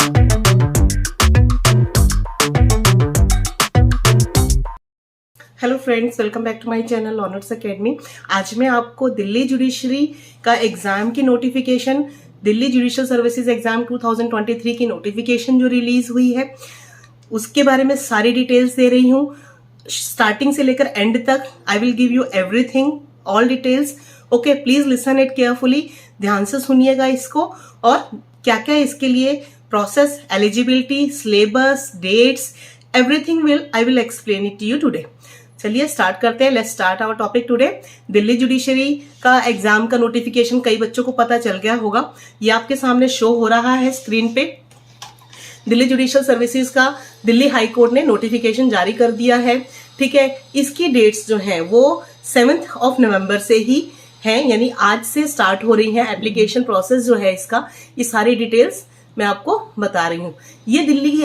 Hello friends, welcome back to my channel Honours Academy. आज मैं आपको दिल्ली जुडिशरी का एग्जाम की notification, Delhi judicial services exam 2023 की नोटिफिकेशन जो रिलीज हुई है उसके बारे में सारी डिटेल्स दे रही हूँ। स्टार्टिंग से लेकर एंड तक I will give you everything, all details. Okay, please listen it carefully, ध्यान से सुनिएगा इसको। और क्या क्या इसके लिए process, eligibility, syllabus, dates, everything I will explain it to you today. चलिए स्टार्ट करते हैं। Let's start our topic today. Delhi judiciary का एग्जाम का नोटिफिकेशन कई बच्चों को पता चल गया होगा, ये आपके सामने शो हो रहा है स्क्रीन पे। दिल्ली जुडिशियल सर्विसेज का दिल्ली हाई कोर्ट ने नोटिफिकेशन जारी कर दिया है। ठीक है, इसकी डेट्स जो हैं वो 7 नवंबर से ही हैं, यानी आज से स्टार्ट हो रही है एप्लीकेशन प्रोसेस जो है इसका। ये सारी डिटेल्स मैं आपको बता रही हूँ। ये दिल्ली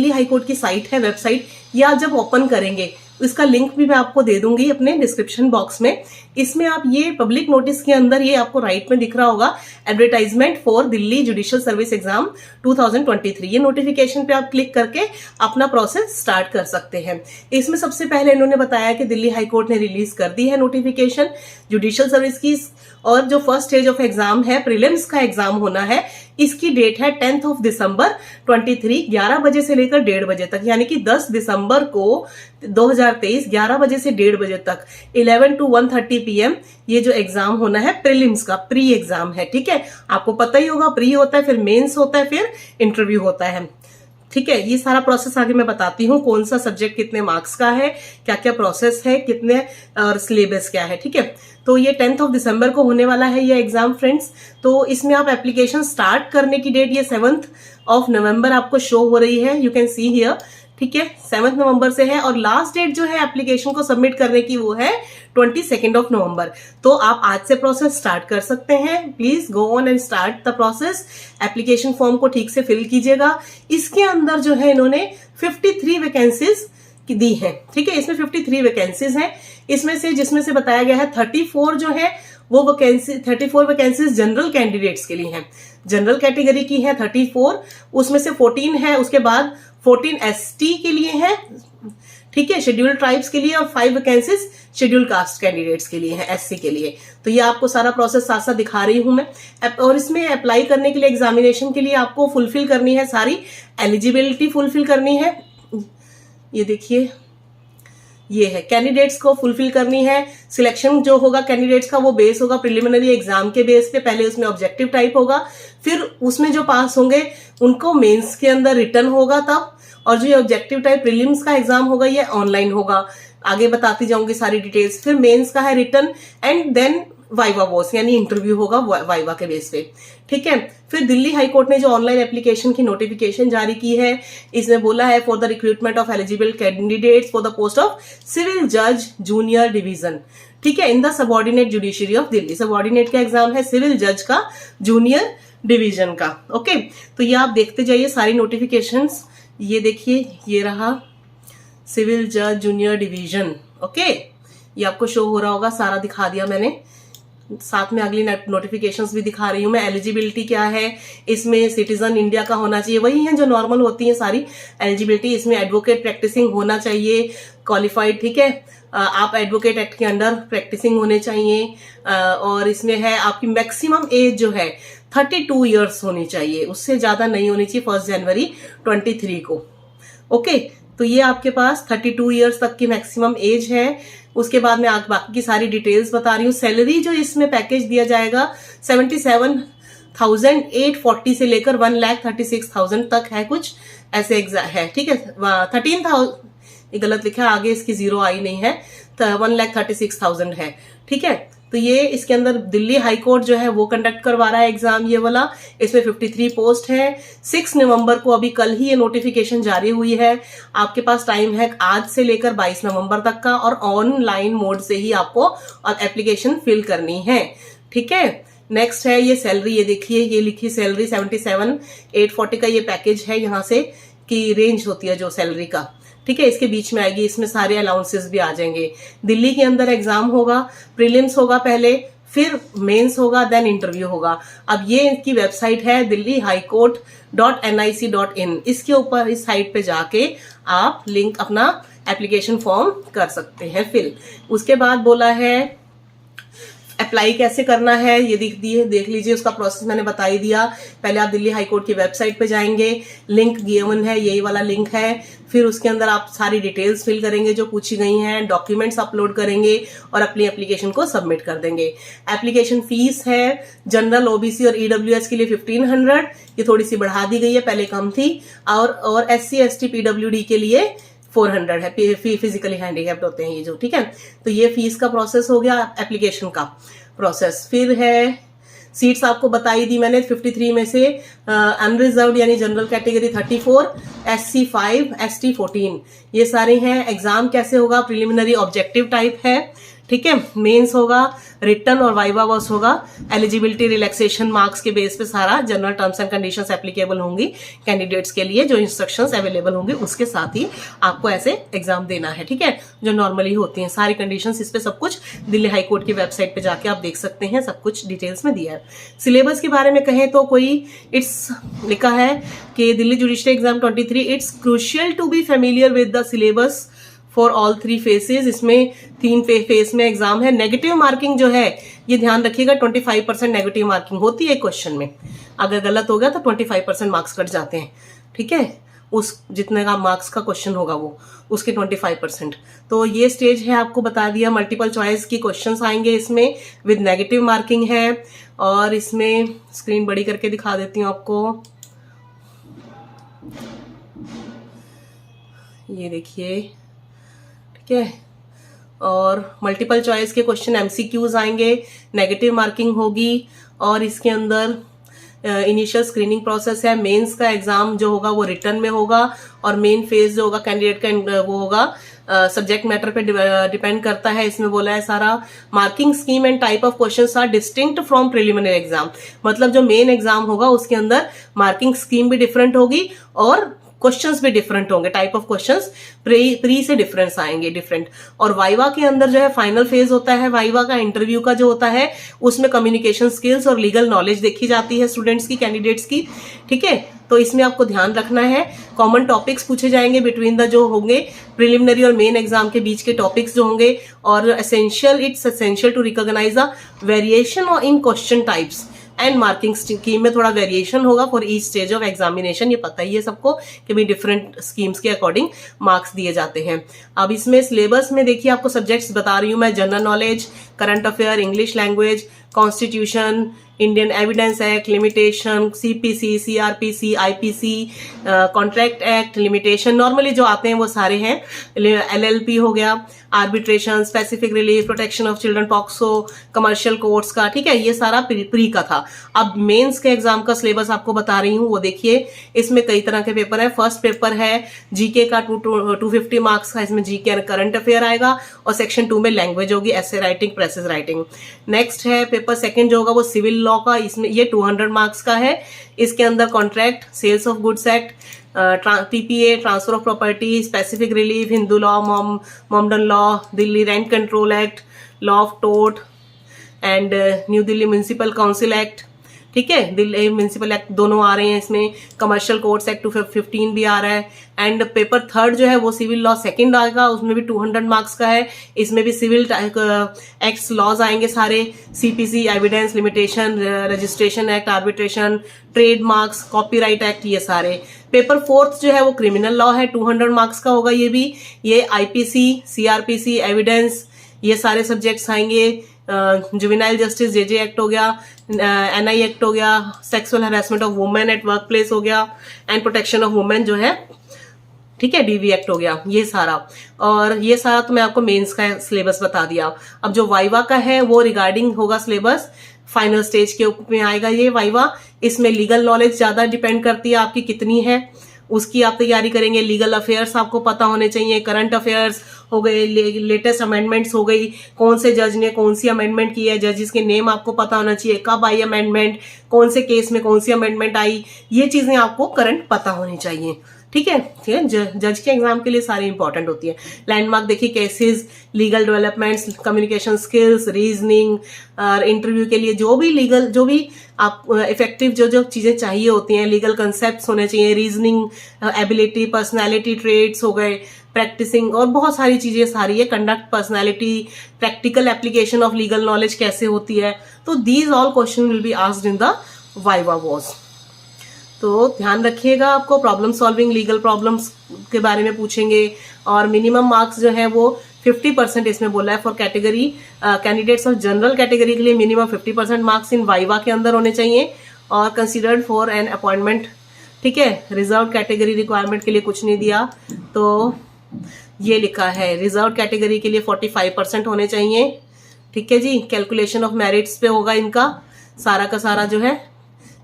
हाई कोर्ट की साइट है, वेबसाइट। ये आप जब ओपन करेंगे, इसका लिंक भी मैं आपको दे दूंगी अपने डिस्क्रिप्शन बॉक्स में। इसमें आप ये पब्लिक नोटिस के अंदर ये आपको राइट में दिख रहा होगा, advertisement for Delhi judicial service exam 2023। ये नोटिफिकेशन पे आप क्लिक करके अपना प्रोसेस स्टार्ट कर सकते हैं। इसमें सबसे पहले इन्होंने बताया कि दिल्ली हाई कोर्ट ने रिलीज कर दी है नोटिफिकेशन जुडिशियल सर्विस की, और जो फर्स्ट स्टेज ऑफ एग्जाम है, प्रीलिम्स का एग्जाम होना है, इसकी डेट है 10 दिसंबर 23, 11 बजे से लेकर 1:30 बजे तक, यानी कि 10 दिसंबर को 2023 11 बजे से 1:30 बजे तक 11 to 1:30 PM ये जो एग्जाम होना है प्रीलिम्स का, प्री एग्जाम है। ठीक है, आपको पता ही होगा, प्री होता है, फिर मेंस होता है, फिर इंटरव्यू होता है। ठीक है, ये सारा प्रोसेस आगे मैं बताती हूँ, कौन सा सब्जेक्ट कितने मार्क्स का है, क्या क्या प्रोसेस है, कितने और सिलेबस क्या है। ठीक है, तो ये 10 दिसंबर को होने वाला है ये एग्जाम फ्रेंड्स। तो इसमें आप एप्लीकेशन स्टार्ट करने की डेट ये 7 नवंबर आपको शो हो रही है, यू कैन सी हियर। ठीक है, 7 नवंबर से है, और लास्ट डेट जो है एप्लीकेशन को सबमिट करने की वो है 22 नवंबर। तो आप आज से प्रोसेस स्टार्ट कर सकते हैं। Please go on and start the process. Application form को ठीक से फिल कीजिएगा। इसके अंदर जो है इन्होंने 53 वैकेंसीज दी है। ठीक है, इसमें 53 वैकेंसीज हैं। इसमें से जिसमें से बताया गया है 34 जो है वो 34 वैकेंसीज जनरल कैंडिडेट्स के लिए हैं, जनरल कैटेगरी की है 34, उसमें से 14 है, उसके बाद 14 ST के लिए है। ठीक है, शेड्यूल्ड ट्राइब्स के लिए, और 5 वैकेंसीज शेड्यूल्ड कास्ट कैंडिडेट्स के लिए है, SC के लिए। तो ये आपको सारा प्रोसेस साथ साथ दिखा रही हूं मैं। और इसमें अप्लाई करने के लिए, एग्जामिनेशन के लिए आपको फुलफिल करनी है, सारी एलिजिबिलिटी फुलफिल करनी है। ये देखिए, ये है कैंडिडेट्स को फुलफिल करनी है। सिलेक्शन जो होगा कैंडिडेट्स का वो बेस होगा प्रिलिमिनरी एग्जाम के बेस पे। पहले उसमें ऑब्जेक्टिव टाइप होगा, फिर उसमें जो पास होंगे उनको मेंस के अंदर रिटर्न होगा तब, और जो ये ऑब्जेक्टिव टाइप प्रीलिम्स का एग्जाम होगा ये ऑनलाइन होगा। आगे बताती जाऊंगी सारी डिटेल्स। फिर मेंस का है written, and then viva voce, यानी इंटरव्यू होगा वाइवा के बेस पे। ठीक है, फिर दिल्ली हाई कोर्ट ने जो ऑनलाइन एप्लीकेशन की नोटिफिकेशन जारी की है, इसमें बोला है for the recruitment of eligible candidates for the post of civil जज जूनियर डिवीजन। ठीक है, in the subordinate judiciary of Delhi. Subordinate का एग्जाम है सिविल जज का, जूनियर डिवीजन का। ओके, तो ये आप देखते जाइए सारी नोटिफिकेशंस। ये देखिए, ये रहा सिविल जज जूनियर डिवीजन। ओके, ये आपको शो हो रहा होगा, सारा दिखा दिया मैंने। साथ में अगली नोटिफिकेशंस भी दिखा रही हूँ मैं। एलिजिबिलिटी क्या है इसमें, सिटीजन इंडिया का होना चाहिए, वही है जो नॉर्मल होती है सारी एलिजिबिलिटी। इसमें एडवोकेट प्रैक्टिसिंग होना चाहिए, क्वालिफाइड। ठीक है, आप एडवोकेट एक्ट के अंडर प्रैक्टिसिंग होने चाहिए। और इसमें है आपकी मैक्सिमम एज जो है 32 ईयर्स होनी चाहिए, उससे ज्यादा नहीं होनी चाहिए 1 जनवरी 23 को। ओके, तो ये आपके पास 32 ईयर्स तक की मैक्सिमम एज है। उसके बाद में बाकी की सारी डिटेल्स बता रही हूँ। सैलरी जो इसमें पैकेज दिया जाएगा 77,840 से लेकर 1,36,000 तक है, कुछ ऐसे है। ठीक है, 13,000, ये गलत लिखा है आगे, इसकी 0 आई नहीं है, 1,36,000 है। ठीक है, तो ये इसके अंदर दिल्ली हाई कोर्ट जो है वो कंडक्ट करवा रहा है एग्जाम, ये वाला। इसमें 53 पोस्ट है। 6 नवंबर को, अभी कल ही ये नोटिफिकेशन जारी हुई है। आपके पास टाइम है आज से लेकर 22 नवंबर तक का, और ऑनलाइन मोड से ही आपको एप्लीकेशन फिल करनी है। ठीक है, नेक्स्ट है ये सैलरी। ये देखिए, ये लिखी सैलरी 77,840 का ये पैकेज है, यहाँ से की रेंज होती है जो सैलरी का। ठीक है, इसके बीच में आएगी, इसमें सारे अलाउंसेस भी आ जाएंगे। दिल्ली के अंदर एग्जाम होगा, प्रीलिम्स होगा पहले, फिर मेंस होगा, देन इंटरव्यू होगा। अब ये इनकी वेबसाइट है delhihighcourt.nic.in। इसके ऊपर इस साइट पे जाके आप लिंक अपना एप्लीकेशन फॉर्म कर सकते हैं फिल। उसके बाद बोला है अप्लाई कैसे करना है, ये देख लीजिए, उसका प्रोसेस मैंने बता ही दिया। पहले आप दिल्ली हाई कोर्ट की वेबसाइट पे जाएंगे, लिंक गिवन है, यही वाला लिंक है। फिर उसके अंदर आप सारी डिटेल्स फिल करेंगे जो पूछी गई हैं, डॉक्यूमेंट्स अपलोड करेंगे और अपनी एप्लीकेशन को सबमिट कर देंगे। एप्लीकेशन फीस है जनरल, ओबीसी और ईडब्ल्यूएस के लिए 1500, ये थोड़ी सी बढ़ा दी गई है, पहले कम थी। और SC ST PWD के लिए 400 है, फिजिकली हैंडीकैप्ड होते हैं ये जो, ठीक है। तो ये फीस का प्रोसेस हो गया, एप्लीकेशन का प्रोसेस। फिर है सीट्स आपको बताई दी मैंने, 53 में से अनरिजर्व्ड यानी जनरल कैटेगरी 34, SC 5, ST 14, ये सारे हैं। एग्जाम कैसे होगा, प्रिलिमिनरी ऑब्जेक्टिव टाइप है, ठीक है। मेंस होगा, रिटन और वाइवा वर्स होगा। एलिजिबिलिटी रिलैक्सेशन मार्क्स के बेस पे सारा general terms and conditions applicable होंगी कैंडिडेट्स के लिए, जो इंस्ट्रक्शंस अवेलेबल होंगे उसके साथ ही आपको ऐसे एग्जाम देना है, ठीक है, जो नॉर्मली होती हैं। सारी कंडीशंस इस पे सब कुछ दिल्ली हाई कोर्ट की वेबसाइट पे जाके आप देख सकते हैं, सब कुछ डिटेल्स में दिया है। सिलेबस के बारे में कहें तो लिखा है कि Delhi judiciary exam 23 it's crucial to be familiar with the syllabus for all 3 phases. इसमें 3 फेस में एग्जाम है। नेगेटिव मार्किंग जो है ये ध्यान रखिएगा, 25% नेगेटिव मार्किंग होती है क्वेश्चन में। अगर गलत हो गया तो 25% मार्क्स कट जाते हैं, ठीक है। उस जितने का मार्क्स का क्वेश्चन होगा वो उसके 25%। तो ये स्टेज है, आपको बता दिया। मल्टीपल चॉइस की क्वेश्चंस आएंगे इसमें विद नेगेटिव मार्किंग है। और इसमें स्क्रीन बड़ी करके दिखा देती हूँ आपको, ये देखिए, ठीक है। और मल्टीपल चॉइस के क्वेश्चन MCQs आएंगे, नेगेटिव मार्किंग होगी। और इसके अंदर इनिशियल स्क्रीनिंग प्रोसेस है। मेंस का एग्जाम जो होगा वो रिटर्न में होगा, और मेन फेज जो होगा कैंडिडेट का वो होगा सब्जेक्ट मैटर पे डिपेंड करता है। इसमें बोला है सारा marking scheme and type of questions are distinct from preliminary exam. मतलब जो मेन एग्जाम होगा उसके अंदर मार्किंग स्कीम भी डिफरेंट होगी और क्वेश्चंस भी डिफरेंट होंगे। टाइप ऑफ क्वेश्चंस प्री से डिफरेंस आएंगे, डिफरेंट। और वाइवा के अंदर जो है फाइनल फेज होता है वाइवा का, इंटरव्यू का जो होता है उसमें कम्युनिकेशन स्किल्स और लीगल नॉलेज देखी जाती है स्टूडेंट्स की, कैंडिडेट्स की, ठीक है। तो इसमें आपको ध्यान रखना है, कॉमन टॉपिक्स पूछे जाएंगे बिटवीन द जो होंगे प्रिलिमिनरी और मेन एग्जाम के बीच के टॉपिक्स जो होंगे। और it's essential to recognise the variation in question types and marking scheme में थोड़ा वेरिएशन होगा for each stage of examination. ये पता ही है सबको कि भाई डिफरेंट स्कीम्स के अकॉर्डिंग मार्क्स दिए जाते हैं। अब इसमें सिलेबस में देखिए आपको सब्जेक्ट्स बता रही हूँ मैं, general knowledge, current affair, English language, constitution, Indian evidence act, limitation, CPC, CRPC, IPC, contract act, limitation, normally जो आते हैं वो सारे हैं। LLP हो गया, arbitration, specific relief, protection of children, POCSO, commercial courts का, ठीक है, ये सारा प्री का था। अब मेंस के एग्जाम का सिलेबस आपको बता रही हूँ, वो देखिए। इसमें कई तरह के पेपर है। फर्स्ट पेपर है जीके का 250 मार्क्स का, इसमें जीके करंट अफेयर आएगा और सेक्शन 2 में लैंग्वेज होगी, ऐसे राइटिंग, प्रेसेस राइटिंग। नेक्स्ट है पेपर सेकंड जो होगा वो सिविल लॉ का, इसमें ये 200 मार्क्स का है। इसके अंदर contract, sales of goods act, PPA, transfer of property, specific relief, Hindu law, Mohammedan law, Delhi rent control act, law of tort and new Delhi municipal council act, ठीक है, दिल्ली म्यूनिसिपल एक्ट दोनों आ रहे हैं इसमें। कमर्शियल कोर्ट्स एक्ट 215 भी आ रहा है। एंड पेपर थर्ड जो है वो सिविल लॉ सेकंड आएगा, उसमें भी 200 मार्क्स का है। इसमें भी सिविल एक्ट्स लॉज आएंगे सारे, CPC, evidence, limitation, registration act, arbitration, trade marks, copyright act, ये सारे। पेपर फोर्थ जो है वो क्रिमिनल लॉ है, 200 मार्क्स का होगा ये भी। ये IPC, CRPC, एविडेंस, ये सारे सब्जेक्ट्स आएंगे। जुवेनाइल जस्टिस JJ एक्ट हो गया, NI एक्ट हो गया, sexual harassment of women at work place हो गया, एंड प्रोटेक्शन ऑफ वुमेन जो है, ठीक है, DV एक्ट हो गया, ये सारा। और ये सारा तो मैं आपको मेंस का सिलेबस बता दिया। अब जो वाइवा का है वो रिगार्डिंग होगा सिलेबस, फाइनल स्टेज के ऊपर में आएगा ये वाइवा। इसमें लीगल नॉलेज ज्यादा डिपेंड करती है आपकी कितनी है, उसकी आप तैयारी करेंगे। लीगल अफेयर्स आपको पता होने चाहिए, करंट अफेयर्स हो गए, लेटेस्ट अमेंडमेंट्स हो गई, कौन से जज ने कौन सी अमेंडमेंट की है, जजेस के नेम आपको पता होना चाहिए, कब आई अमेंडमेंट, कौन से केस में कौन सी अमेंडमेंट आई, ये चीजें आपको करंट पता होनी चाहिए। ठीक है। जज के एग्जाम के लिए सारी इंपॉर्टेंट होती है। लैंडमार्क देखिए, cases, legal developments, communication skills, reasoning, और इंटरव्यू के लिए जो भी आप इफेक्टिव जो चीजें चाहिए होती हैं, लीगल कंसेप्ट्स होने चाहिए, रीजनिंग एबिलिटी, पर्सनैलिटी ट्रेड्स हो गए, प्रैक्टिसिंग, और बहुत सारी चीजें सारी है, conduct, personality, practical application of legal knowledge कैसे होती है। तो these all question will be asked in the viva was. तो ध्यान रखिएगा, आपको प्रॉब्लम सॉल्विंग, लीगल प्रॉब्लम्स के बारे में पूछेंगे, और मिनिमम मार्क्स जो है वो 50% इसमें बोला है for category candidates of general category के लिए मिनिमम 50% मार्क्स इन वाइवा के अंदर होने चाहिए, और कंसिडर्ड फॉर एन अपॉइंटमेंट। ठीक है, रिजर्व कैटेगरी रिक्वायरमेंट के लिए कुछ नहीं दिया, तो ये लिखा है रिजर्व कैटेगरी के लिए 45% होने चाहिए। ठीक है जी, कैलकुलेशन ऑफ मेरिट्स पे होगा इनका सारा का सारा जो है।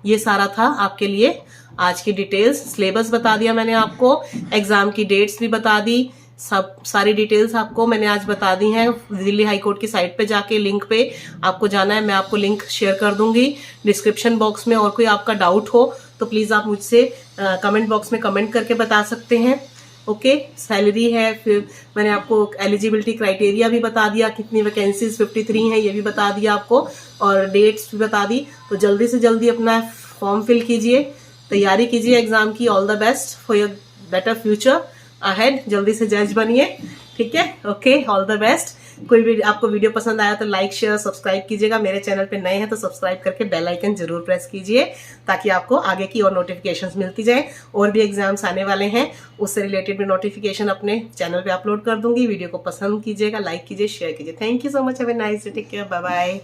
ये सारा था आपके लिए आज की डिटेल्स, सिलेबस बता दिया मैंने आपको, एग्जाम की डेट्स भी बता दी, सब सारी डिटेल्स आपको मैंने आज बता दी हैं। दिल्ली हाई कोर्ट की साइट पे जाके लिंक पे आपको जाना है, मैं आपको लिंक शेयर कर दूंगी डिस्क्रिप्शन बॉक्स में। और कोई आपका डाउट हो तो प्लीज आप मुझसे कमेंट बॉक्स में कमेंट करके बता सकते हैं। ओके, सैलरी है, फिर मैंने आपको एलिजिबिलिटी क्राइटेरिया भी बता दिया, कितनी वैकेंसीज 53 है ये भी बता दिया आपको, और डेट्स भी बता दी। तो जल्दी से जल्दी अपना फॉर्म फिल कीजिए, तैयारी कीजिए एग्जाम की। All the best for your better future ahead. जल्दी से जज बनिए, ठीक है। Okay, all the best. कोई भी आपको वीडियो पसंद आया तो लाइक, शेयर, सब्सक्राइब कीजिएगा। मेरे चैनल पे नए हैं तो सब्सक्राइब करके बेल आइकन जरूर प्रेस कीजिए, ताकि आपको आगे की और नोटिफिकेशंस मिलती जाए। और भी एग्जाम्स आने वाले हैं, उससे रिलेटेड भी नोटिफिकेशन अपने चैनल पे अपलोड कर दूंगी। वीडियो को पसंद कीजिएगा, लाइक कीजिए, शेयर कीजिए। Thank you so much, have a nice day, take care, bye bye.